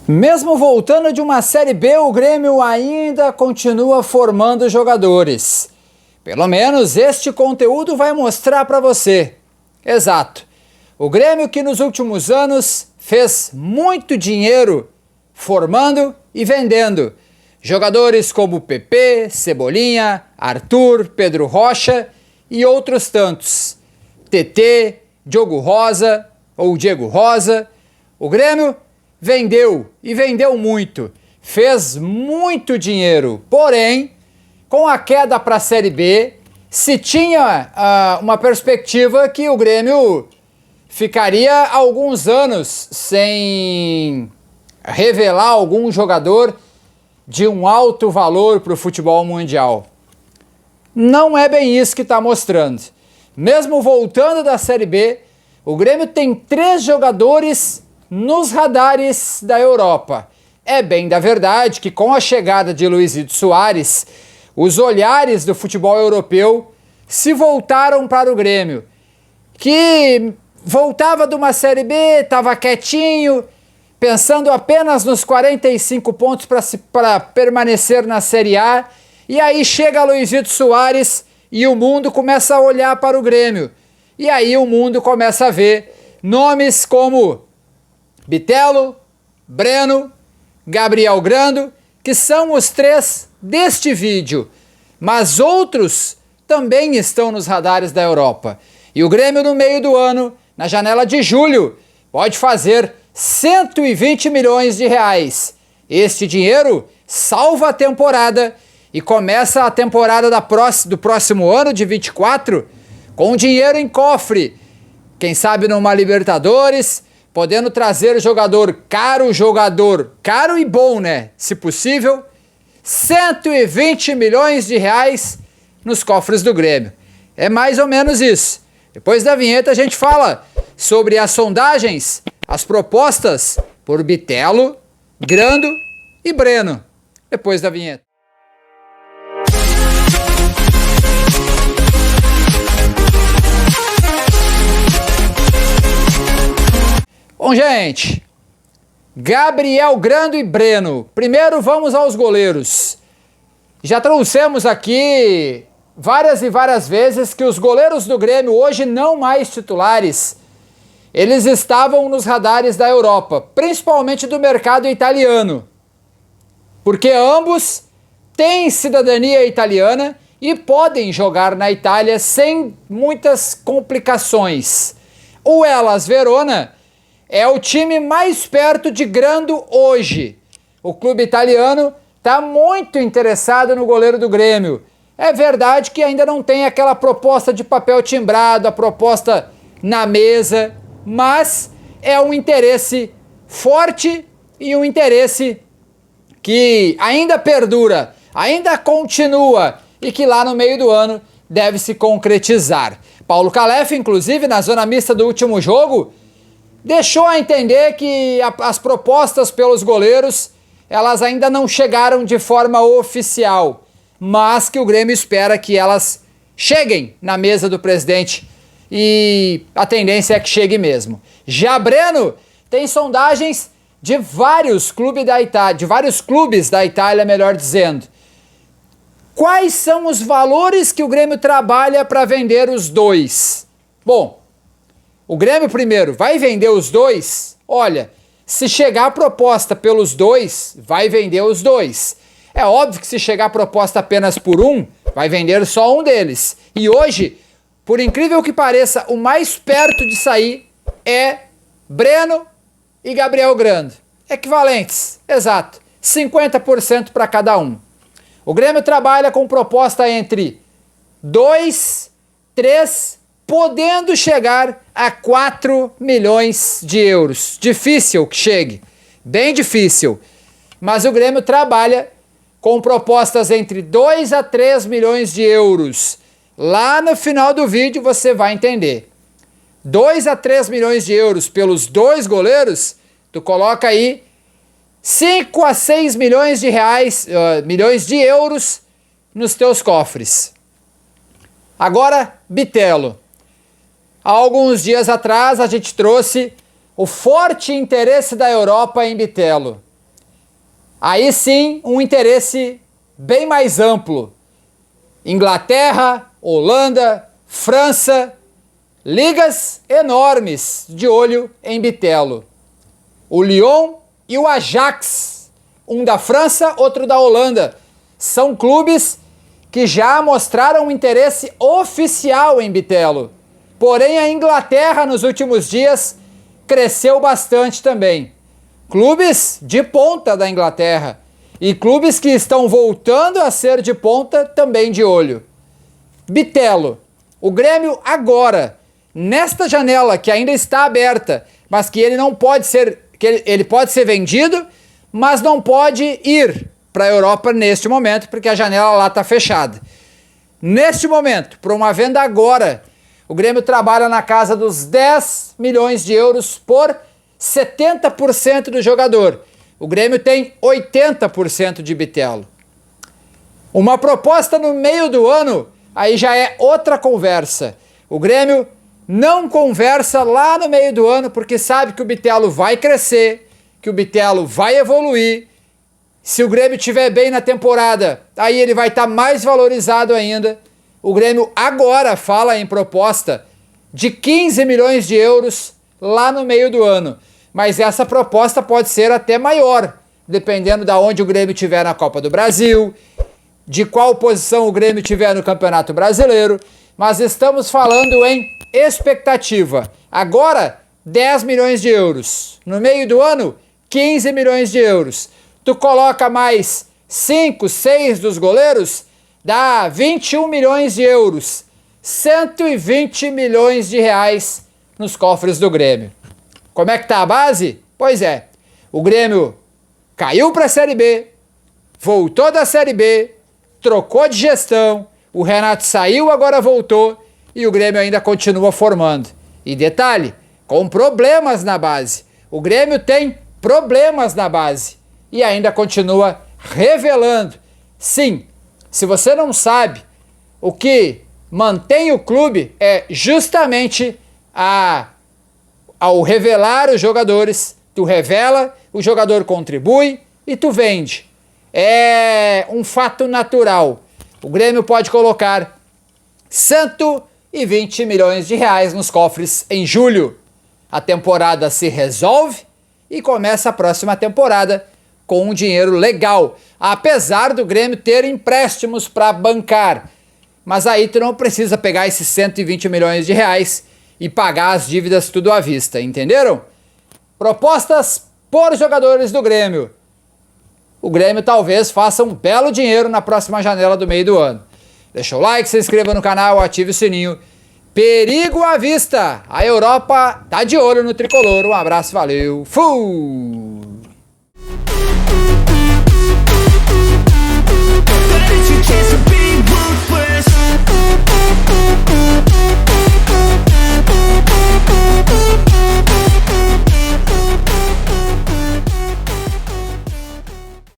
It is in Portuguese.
Mesmo voltando de uma Série B, o Grêmio ainda continua formando jogadores. Pelo menos este conteúdo vai mostrar para você. Exato. O Grêmio que nos últimos anos fez muito dinheiro formando e vendendo jogadores como PP, Cebolinha, Arthur, Pedro Rocha e outros tantos. TT, Diogo Rosa ou Diego Rosa. O Grêmio vendeu e vendeu muito, fez muito dinheiro, porém, com a queda para a Série B, se tinha uma perspectiva que o Grêmio ficaria alguns anos sem revelar algum jogador de um alto valor para o futebol mundial. Não é bem isso que está mostrando. Mesmo voltando da Série B, o Grêmio tem 3 jogadores nos radares da Europa. É bem da verdade que com a chegada de Luizito Soares, os olhares do futebol europeu se voltaram para o Grêmio, que voltava de uma Série B, estava quietinho, pensando apenas nos 45 pontos para permanecer na Série A, e aí chega Luizito Soares e o mundo começa a olhar para o Grêmio. E aí o mundo começa a ver nomes como Bitelo, Breno, Gabriel Grando, que são os 3 deste vídeo, mas outros também estão nos radares da Europa. E o Grêmio no meio do ano, na janela de julho, pode fazer 120 milhões de reais. Este dinheiro salva a temporada e começa a temporada do próximo ano, de 24, com dinheiro em cofre. Quem sabe numa Libertadores, podendo trazer jogador caro e bom, né? Se possível, 120 milhões de reais nos cofres do Grêmio. É mais ou menos isso. Depois da vinheta a gente fala sobre as sondagens, as propostas por Bitelo, Grando e Breno. Depois da vinheta. Bom, gente, Gabriel Grando e Breno. Primeiro vamos aos goleiros. Já trouxemos aqui várias e várias vezes que os goleiros do Grêmio, hoje não mais titulares, eles estavam nos radares da Europa, principalmente do mercado italiano, porque ambos têm cidadania italiana e podem jogar na Itália sem muitas complicações. O Hellas Verona é o time mais perto de Grando hoje. O clube italiano está muito interessado no goleiro do Grêmio. É verdade que ainda não tem aquela proposta de papel timbrado, a proposta na mesa, mas é um interesse forte e um interesse que ainda perdura, ainda continua e que lá no meio do ano deve se concretizar. Paulo Calef, inclusive, na zona mista do último jogo, deixou a entender que as propostas pelos goleiros, elas ainda não chegaram de forma oficial, mas que o Grêmio espera que elas cheguem na mesa do presidente e a tendência é que chegue mesmo. Já Breno tem sondagens de vários clubes da Itália, melhor dizendo. Quais são os valores que o Grêmio trabalha para vender os dois? Bom, o Grêmio primeiro vai vender os dois? Olha, se chegar a proposta pelos dois, vai vender os dois. É óbvio que se chegar a proposta apenas por um, vai vender só um deles. E hoje, por incrível que pareça, o mais perto de sair é Breno e Gabriel Grando. Equivalentes, exato, 50% para cada um. O Grêmio trabalha com proposta entre 2, 3, podendo chegar a 4 milhões de euros. Difícil que chegue, bem difícil. Mas o Grêmio trabalha com propostas entre 2 a 3 milhões de euros. Lá no final do vídeo você vai entender. 2 a 3 milhões de euros pelos dois goleiros, tu coloca aí 5 a 6 milhões de reais, milhões de euros nos teus cofres. Agora, Bitelo. Há alguns dias atrás a gente trouxe o forte interesse da Europa em Bitelo. Aí sim, um interesse bem mais amplo. Inglaterra, Holanda, França, ligas enormes de olho em Bitelo. O Lyon e o Ajax, um da França, outro da Holanda, são clubes que já mostraram um interesse oficial em Bitelo. Porém, a Inglaterra nos últimos dias cresceu bastante também. Clubes de ponta da Inglaterra e clubes que estão voltando a ser de ponta também de olho. Bitelo, o Grêmio agora, nesta janela que ainda está aberta, mas que ele não pode ser, ele pode ser vendido, mas não pode ir para a Europa neste momento, porque a janela lá está fechada. Neste momento, para uma venda agora, o Grêmio trabalha na casa dos 10 milhões de euros por 70% do jogador. O Grêmio tem 80% de Bitelo. Uma proposta no meio do ano, aí já é outra conversa. O Grêmio não conversa lá no meio do ano porque sabe que o Bitelo vai crescer, que o Bitelo vai evoluir. Se o Grêmio estiver bem na temporada, aí ele vai estar mais valorizado ainda. O Grêmio agora fala em proposta de 15 milhões de euros lá no meio do ano. Mas essa proposta pode ser até maior, dependendo de onde o Grêmio estiver na Copa do Brasil, de qual posição o Grêmio estiver no Campeonato Brasileiro. Mas estamos falando em expectativa. Agora, 10 milhões de euros. No meio do ano, 15 milhões de euros. Tu coloca mais 5, 6 dos goleiros, dá 21 milhões de euros. 120 milhões de reais nos cofres do Grêmio. Como é que tá a base? Pois é, o Grêmio caiu para a Série B, voltou da Série B, trocou de gestão, o Renato saiu, agora voltou e o Grêmio ainda continua formando. E detalhe, com problemas na base. O Grêmio tem problemas na base e ainda continua revelando. Sim, se você não sabe, o que mantém o clube é justamente ao revelar os jogadores. Tu revela, o jogador contribui e tu vende. É um fato natural. O Grêmio pode colocar 120 milhões de reais nos cofres em julho. A temporada se resolve e começa a próxima temporada com um dinheiro legal, apesar do Grêmio ter empréstimos para bancar. Mas aí tu não precisa pegar esses 120 milhões de reais e pagar as dívidas tudo à vista, entenderam? Propostas por jogadores do Grêmio. O Grêmio talvez faça um belo dinheiro na próxima janela do meio do ano. Deixa o like, se inscreva no canal, ative o sininho. Perigo à vista! A Europa tá de olho no tricolor. Um abraço, valeu, fui!